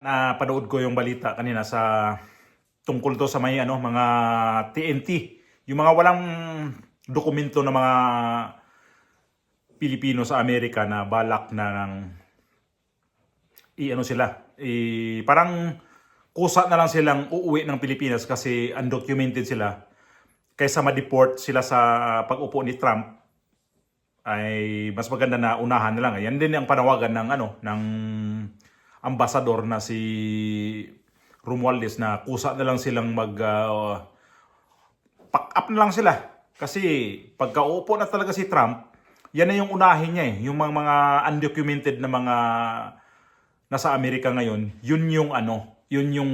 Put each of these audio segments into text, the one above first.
Napanood ko yung balita kanina sa tungkol to sa may mga TNT, yung mga walang dokumento ng mga Pilipino sa Amerika na balak na ng parang kusa na lang silang uuwi ng Pilipinas kasi undocumented sila kaysa ma-deport sila sa pag-upo ni Trump. Ay mas maganda na unahan na lang. Yan din ang panawagan ng ambasador na si Romualdez na kusa na lang silang pack up na lang sila. Kasi pagka-upo na talaga si Trump, yan na yung unahin niya eh. Yung mga undocumented na mga nasa Amerika ngayon, yun yung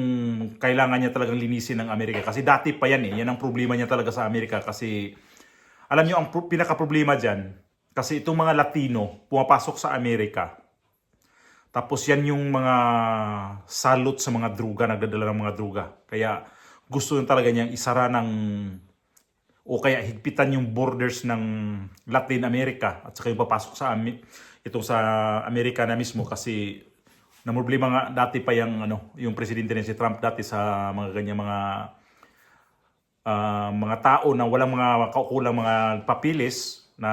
kailangan niya talagang linisin ng Amerika. Kasi dati pa yan eh. Yan ang problema niya talaga sa Amerika. Kasi alam niyo ang pinaka-problema dyan, kasi itong mga Latino pumapasok sa Amerika. Tapos yan yung mga salot sa mga druga, nagdadala ng mga druga. Kaya gusto nyo talaga niyang isara o kaya higpitan yung borders ng Latin America at saka yung papasok sa Amerika na mismo kasi na problema nga dati pa yung presidente ni si Trump dati sa mga ganyang mga tao na walang mga kaukulang mga papilis na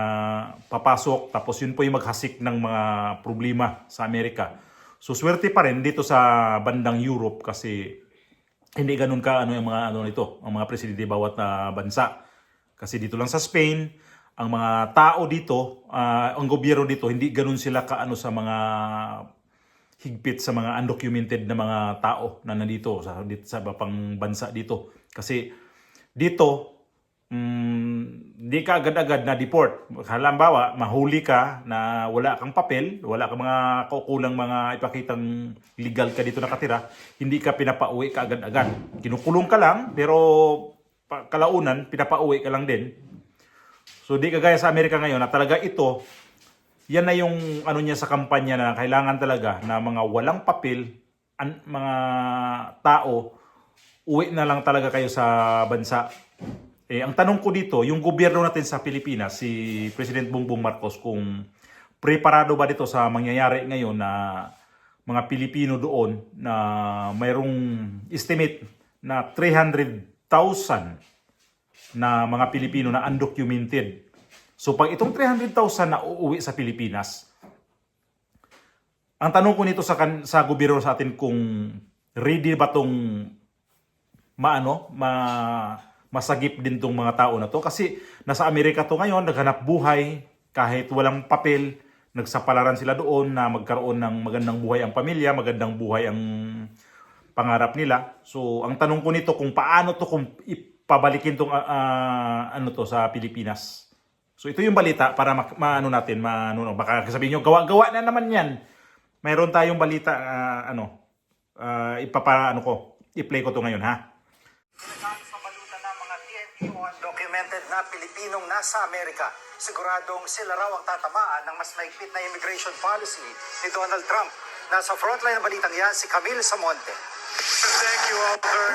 papasok, tapos yun po yung maghasik ng mga problema sa Amerika. So swerte pa rin dito sa bandang Europe kasi hindi ganun ka yung mga ang mga presidente bawat bansa. Kasi dito lang sa Spain, ang mga tao dito, ang gobyerno dito hindi ganun sila sa mga higpit sa mga undocumented na mga tao na nandito sa pang bansa dito. Kasi dito di ka agad-agad na deport. Halimbawa, mahuli ka na wala kang papel, wala kang mga kaukulang mga ipakitang legal ka dito nakatira, hindi ka pinapauwi ka agad-agad. Kinukulong ka lang, pero kalaunan, pinapauwi ka lang din. So di kagaya sa Amerika ngayon na talaga ito, yan na yung niya sa kampanya na kailangan talaga na mga walang papel, mga tao, uwi na lang talaga kayo sa bansa. Ang tanong ko dito, yung gobyerno natin sa Pilipinas, si President Bongbong Marcos, kung preparado ba dito sa mangyayari ngayon na mga Pilipino doon na mayroong estimate na 300,000 na mga Pilipino na undocumented. So pag itong 300,000 na uuwi sa Pilipinas, ang tanong ko nito sa gobyerno sa atin kung ready ba tong masagip din tong mga tao na to kasi nasa Amerika to ngayon, naghanap buhay kahit walang papel, nagsapalaran sila doon na magkaroon ng magandang buhay ang pamilya, magandang buhay ang pangarap nila. So ang tanong ko nito kung paano to kung ipabalikin tong sa Pilipinas. So ito yung balita para baka sabihin niyo gawa na naman yan. Mayroon tayong balita i-play ko to ngayon ha. Undocumented na Pilipinong nasa Amerika, siguradong sila raw ang tatamaan ng mas mahigpit na immigration policy ni Donald Trump. Nasa frontline ng balitang yan si Camille Samonte.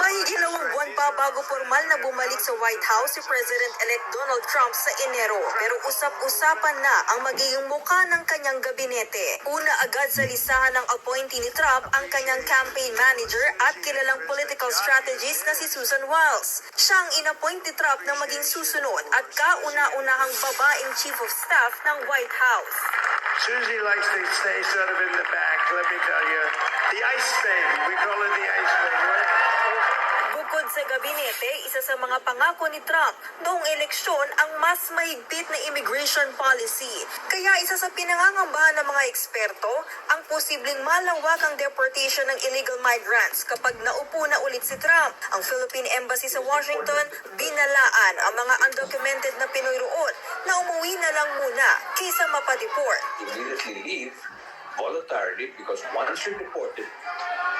Mahigit 2 buwan pa bago formal na bumalik sa White House si President-elect Donald Trump sa Enero. Pero usap-usapan na ang magiging muka ng kanyang gabinete. Una agad sa listahan ng appointee ni Trump ang kanyang campaign manager at kilalang political strategist na si Susan Wiles. Siya ang inappoint ni Trump na maging susunod at kauna-unahang babaeng chief of staff ng White House. Susie likes to stay sort of in the back, let me tell you. The ice thing, we call it the ice thing. Bukod sa gabinete, isa sa mga pangako ni Trump noong eleksyon ang mas mahigpit na immigration policy. Kaya isa sa pinangangambahan ng mga eksperto ang posibleng malawakang deportation ng illegal migrants kapag naupo na ulit si Trump. Ang Philippine Embassy sa Washington, binalaan ang mga undocumented na Pinoy roon na umuwi na lang muna kaysa mapadeport. Immediately leave voluntarily because once you're deported,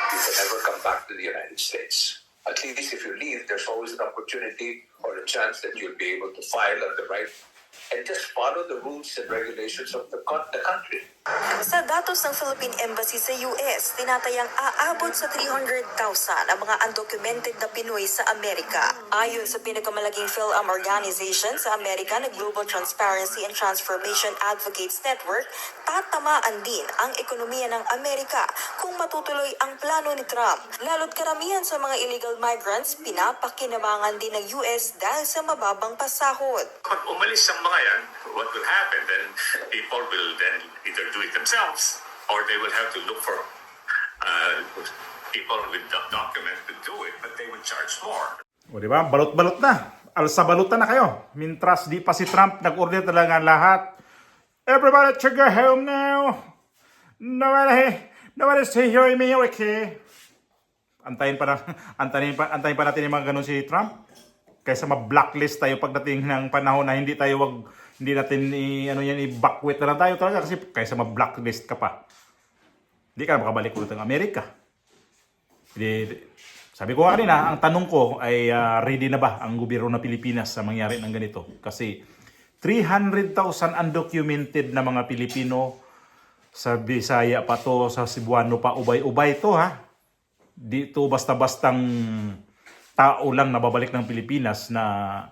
you can never come back to the United States. At least if you leave, there's always an opportunity or a chance that you'll be able to file at the right and just follow the rules and regulations of the country. Sa datos ng Philippine Embassy sa US, tinatayang aabot sa 300,000 ang mga undocumented na Pinoy sa Amerika. Ayon sa pinakamalaking PhilAm organization sa Amerika na Global Transparency and Transformation Advocates Network, tatamaan din ang ekonomiya ng Amerika kung matutuloy ang plano ni Trump. Lalo't karamihan sa mga illegal migrants, pinapakinabangan din ng US dahil sa mababang pasahod. Pag umalis ang mga yan, what will happen? Then people will then either do it themselves or they will have to look for people with documents to do it, but they would charge more. O diba? Balot-balot na. Alsa balutan na kayo. Mintras di pa si Trump nag-order talaga lahat. Everybody to go home now. Nobody stay here in America. Antayin pa natin yung mga ganun si Trump. Kaysa ma-blacklist tayo pagdating ng panahon na hindi natin i-backwit na lang tayo talaga kasi kaysa ma-blacklist ka pa. Hindi ka na makabalik ulit ng Amerika. Sabi ko kanina, ang tanong ko ay ready na ba ang gobyerno ng Pilipinas sa mangyari ng ganito? Kasi 300,000 undocumented na mga Pilipino sa Bisaya pa to, sa Cebuano pa, ubay-ubay to ha. Dito basta-bastang tao lang na babalik ng Pilipinas na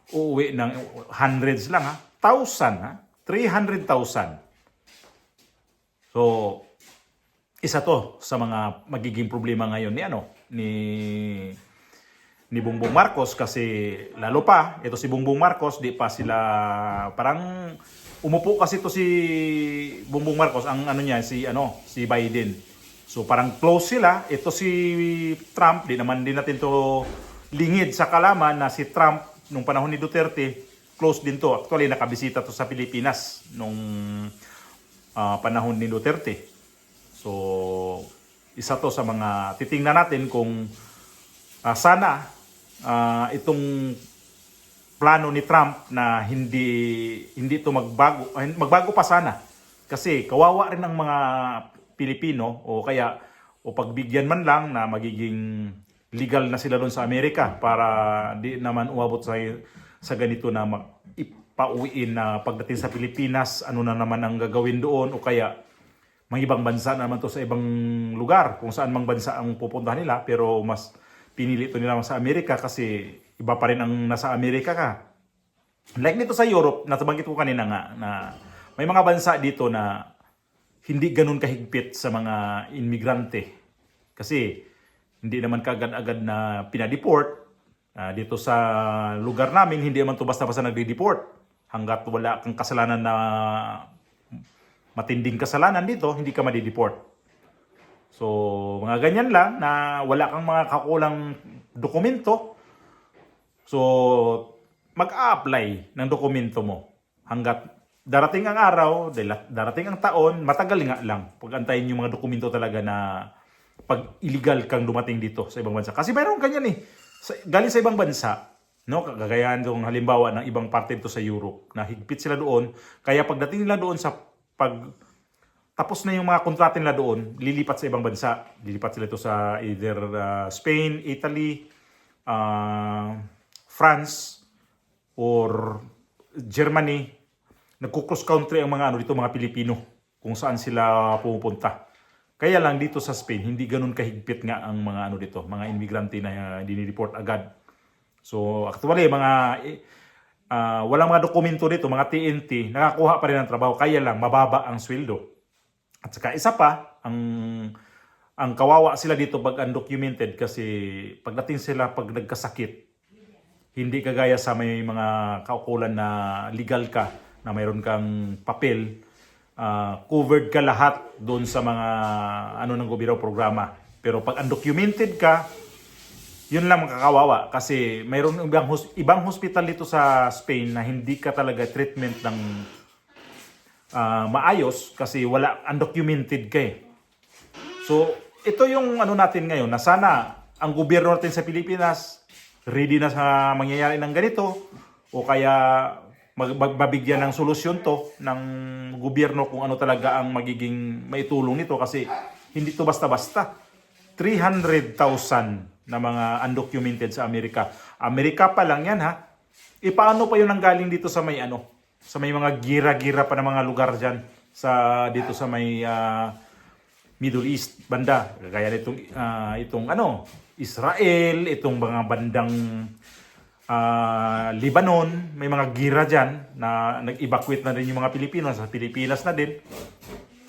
uuwi ng hundreds lang ha. 1,000 ha. 300,000. So, isa to sa mga magiging problema ngayon ni Bongbong Marcos kasi lalo pa ito si Bongbong Marcos di pa sila parang umupo kasi to si Bongbong Marcos ang si Biden. So parang close sila. Ito si Trump, di natin to lingid sa kalaman na si Trump nung panahon ni Duterte close din to. Actually nakabisita to sa Pilipinas nung panahon ni Duterte. So, isa to sa mga titingnan natin kung sana itong plano ni Trump na hindi to magbago pa sana. Kasi kawawa rin ang mga Pilipino o pagbigyan man lang na magiging legal na sila doon sa Amerika para di naman umabot sa ganito na ipauwiin na pagdating sa Pilipinas, ano na naman ang gagawin doon o kaya mga ibang bansa naman to sa ibang lugar, kung saan mang bansa ang pupuntahan nila, pero mas pinili to nila sa Amerika kasi iba pa rin ang nasa Amerika ka. Like nito sa Europe, nabanggit ko kanina nga na may mga bansa dito na hindi ganun kahigpit sa mga immigrante. Kasi hindi naman kaagad-agad na pinadeport. Dito sa lugar namin, hindi naman to basta-basta nagde-deport. Hanggat wala kang kasalanan na matinding kasalanan dito, hindi ka madideport. So, mga ganyan lang na wala kang mga kakulang dokumento. So, mag-a-apply ng dokumento mo. Hanggat darating ang araw, darating ang taon, matagal nga lang. Pag-antayin yung mga dokumento talaga na pag illegal kang dumating dito sa ibang bansa. Kasi mayroon ganyan galing sa ibang bansa, no? Kagayaan yung halimbawa ng ibang parte dito sa Europe na higpit sila doon. Kaya pagdating nila doon pag tapos na yung mga kontrata nila doon, lilipat sa ibang bansa. Lilipat sila ito sa either Spain, Italy, France, or Germany. Nagko-cross country ang mga dito mga Pilipino kung saan sila pupunta. Kaya lang dito sa Spain, hindi ganun kahigpit nga ang mga dito, mga immigrante na dinireport agad. So actually walang mga dokumento dito, mga TNT, nakakuha pa rin ng trabaho, kaya lang mababa ang sweldo. At saka isa pa, ang kawawa sila dito pag undocumented kasi pagdating sila pag nagkasakit, hindi kagaya sa may mga kaukulan na legal ka, na mayroon kang papel, covered ka lahat doon sa mga ng gobyerno programa. Pero pag undocumented ka, yun lang makakawawa kasi mayroon ibang hospital dito sa Spain na hindi ka talaga treatment ng maayos kasi wala undocumented ka eh. So, ito yung natin ngayon na sana ang gobyerno natin sa Pilipinas ready na sa mangyayari ng ganito o kaya mabigyan ng solusyon to ng gobyerno kung ano talaga ang magiging maitulong nito kasi hindi to basta-basta. 300,000 na mga undocumented sa Amerika. Amerika pa lang yan ha. E paano pa yun nanggaling dito sa may sa may mga gira-gira pa ng mga lugar dyan dito sa may Middle East banda. Kaya itong Israel, itong mga bandang Lebanon, may mga gira dyan na nag-evacuate na rin yung mga Pilipino sa Pilipinas na din.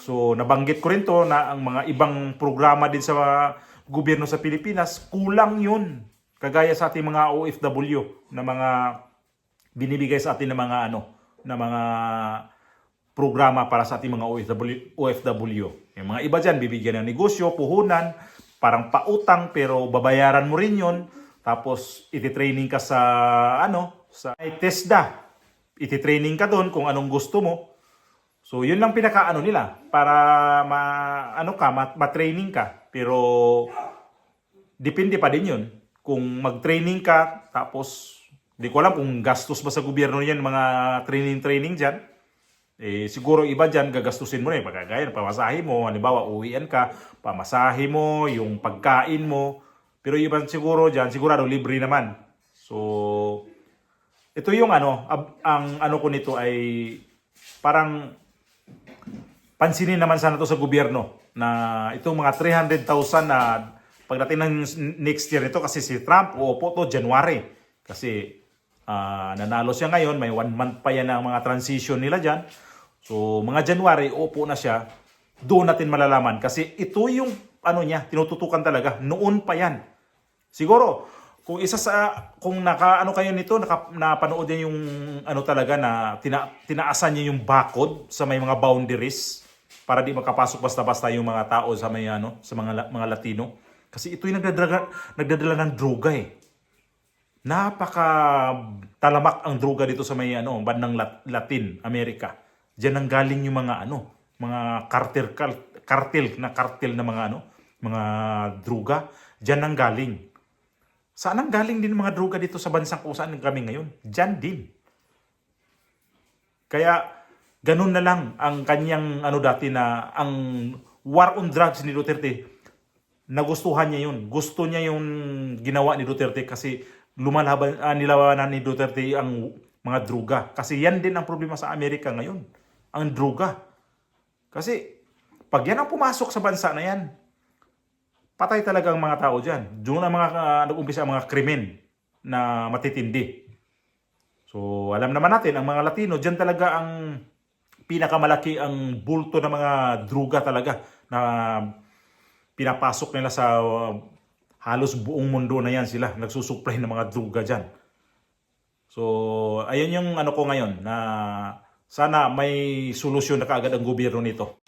So nabanggit ko rin to na ang mga ibang programa din sa gobyerno sa Pilipinas, kulang yun. Kagaya sa ating mga OFW na mga binibigay sa atin ng mga na mga programa para sa ating mga OFW. Yung mga iba dyan, bibigyan ng negosyo, puhunan, parang pautang pero babayaran mo rin yun. Tapos ititraining ka sa sa TESDA. Ititraining ka doon kung anong gusto mo. So yun lang pinaka nila para ma-training ka. Pero depende pa din yun. Kung mag-training ka tapos di ko alam kung gastos ba sa gobyerno yan mga training dyan. Siguro iba dyan gagastusin mo na pagkagaya pamasahe mo, halimbawa uwian ka, pamasahe mo, yung pagkain mo. Pero iba siguro dyan, sigurado libre naman. So ito yung ang ko nito ay parang pansinin naman sana to sa gobyerno na itong mga 300,000 na pagdating ng next year nito kasi si Trump uupo to January. Kasi nanalo siya ngayon, may 1 month pa yan ang mga transition nila dyan. So mga January uupo na siya, doon natin malalaman. Kasi ito yung niya, tinututukan talaga. Noon pa yan. Siguro, kung kayo nito, napanood niya yung talaga na tinaasan niya yung bakod sa may mga boundaries para di makapasok basta-basta yung mga tao sa may sa mga Latino. Kasi ito yung nagdadala ng droga Napaka talamak ang droga dito sa may bandang Latin America. Diyan nang galing yung mga mga cartel na mga droga. Diyan nang galing. Saan ang galing din mga droga dito sa bansang kung saan kami ngayon? Diyan din. Kaya ganun na lang ang kanyang dati na ang war on drugs ni Duterte. Nagustuhan niya yun. Gusto niya yung ginawa ni Duterte kasi nilabanan ni Duterte ang mga droga. Kasi yan din ang problema sa Amerika ngayon. Ang droga. Kasi pag yan ang pumasok sa bansa na yan, patay talaga ang mga tao dyan. Doon ang mga nag-umpisa ang mga krimen na matitindi. So alam naman natin, ang mga Latino, dyan talaga ang pinakamalaki ang bulto ng mga droga talaga na pinapasok nila sa halos buong mundo na yan sila. Nagsusupply ng mga droga dyan. So ayun yung ko ngayon na sana may solusyon na kaagad ang gobyerno nito.